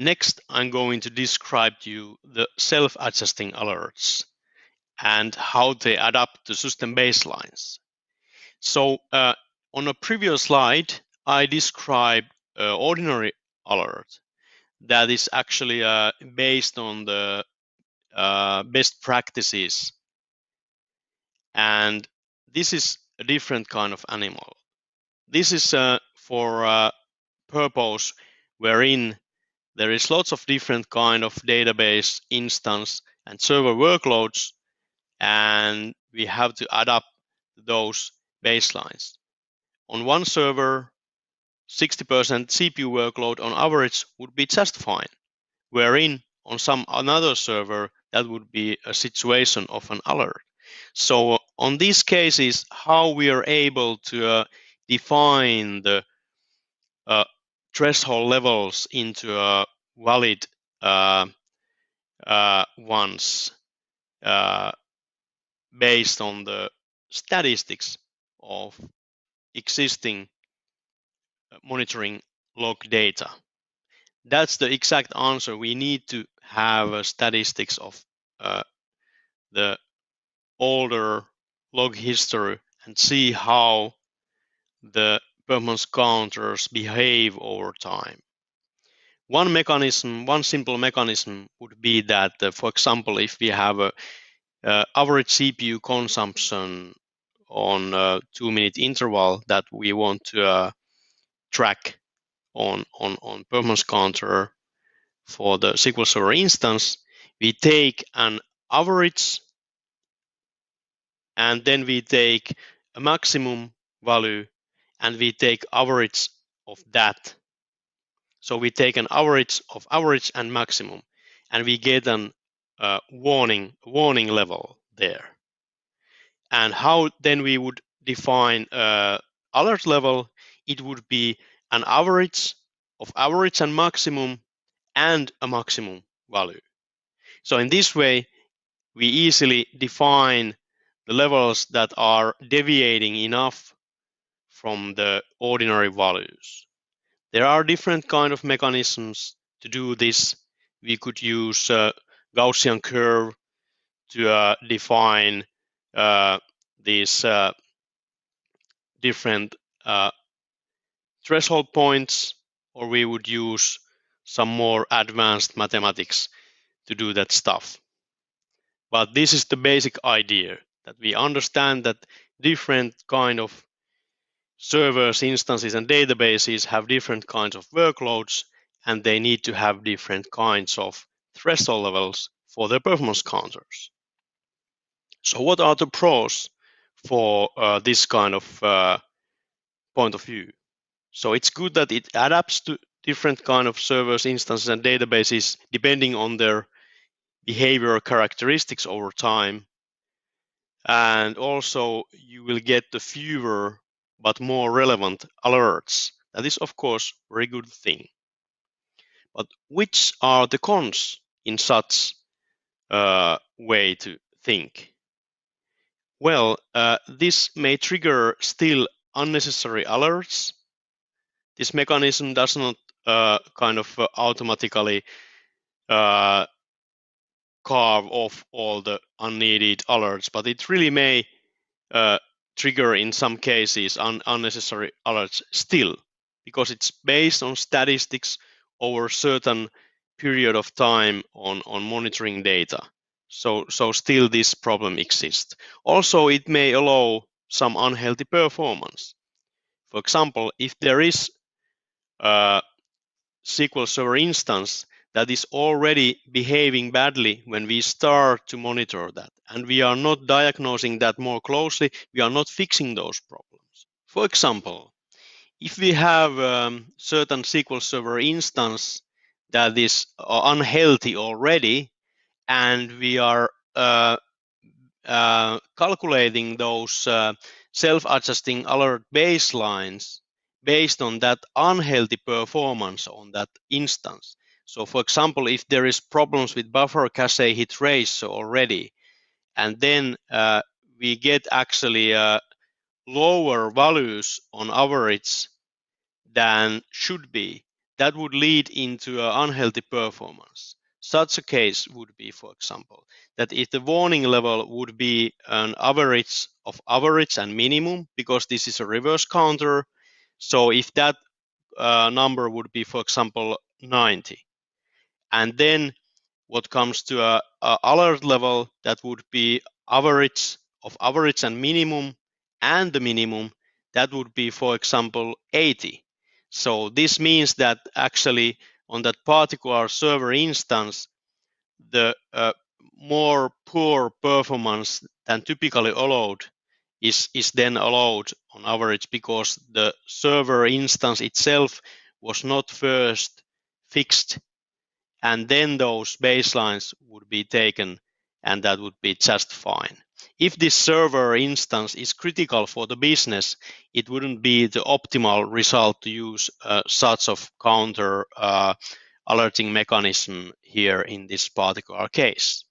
Next, I'm going to describe to you the self-adjusting alerts and how they adapt to system baselines. So on a previous slide, I described ordinary alert that is actually based on the best practices. And this is a different kind of animal. This is for a purpose wherein there is lots of different kind of database instance and server workloads, and we have to adapt those baselines. On one server, 60% CPU workload on average would be just fine, wherein on some another server, that would be a situation of an alert. So on these cases, how we are able to define the threshold levels into valid ones based on the statistics of existing monitoring log data. That's the exact answer. We need to have statistics of the older log history and see how the performance counters behave over time. One simple mechanism would be that, for example, if we have a average CPU consumption on a 2-minute interval that we want to track on performance counter for the SQL Server instance, we take an average and then we take a maximum value and we take average of that. So we take an average of average and maximum, and we get an warning level there. And how then we would define alert level? It would be an average of average and maximum and a maximum value. So in this way, we easily define the levels that are deviating enough from the ordinary values. There are different kind of mechanisms to do this. We could use a Gaussian curve to define these different threshold points, or we would use some more advanced mathematics to do that stuff. But this is the basic idea, that we understand that different kind of servers, instances, and databases have different kinds of workloads, and they need to have different kinds of threshold levels for their performance counters. So what are the pros for this kind of point of view? So it's good that it adapts to different kind of servers, instances, and databases depending on their behavioral characteristics over time. And also you will get the fewer but more relevant alerts. That is, of course, a very good thing. But which are the cons in such way to think? Well, this may trigger still unnecessary alerts. This mechanism does not automatically carve off all the unneeded alerts, but it really may trigger in some cases unnecessary alerts still, because it's based on statistics over a certain period of time on monitoring data. So still this problem exists. Also, it may allow some unhealthy performance. For example, if there is a SQL Server instance that is already behaving badly when we start to monitor that, and we are not diagnosing that more closely, we are not fixing those problems. For example, if we have certain SQL Server instance that is unhealthy already, and we are calculating those self-adjusting alert baselines based on that unhealthy performance on that instance. So for example, if there is problems with buffer cache hit ratio already, and then we get actually lower values on average than should be, that would lead into an unhealthy performance. Such a case would be, for example, that if the warning level would be an average of average and minimum, because this is a reverse counter. So if that number would be, for example, 90, and then what comes to a alert level, that would be average of average and minimum, and the minimum, that would be, for example, 80. So this means that actually on that particular server instance, the more poor performance than typically allowed is then allowed on average, because the server instance itself was not first fixed, and then those baselines would be taken, and that would be just fine. If this server instance is critical for the business, it wouldn't be the optimal result to use such of counter alerting mechanism here in this particular case.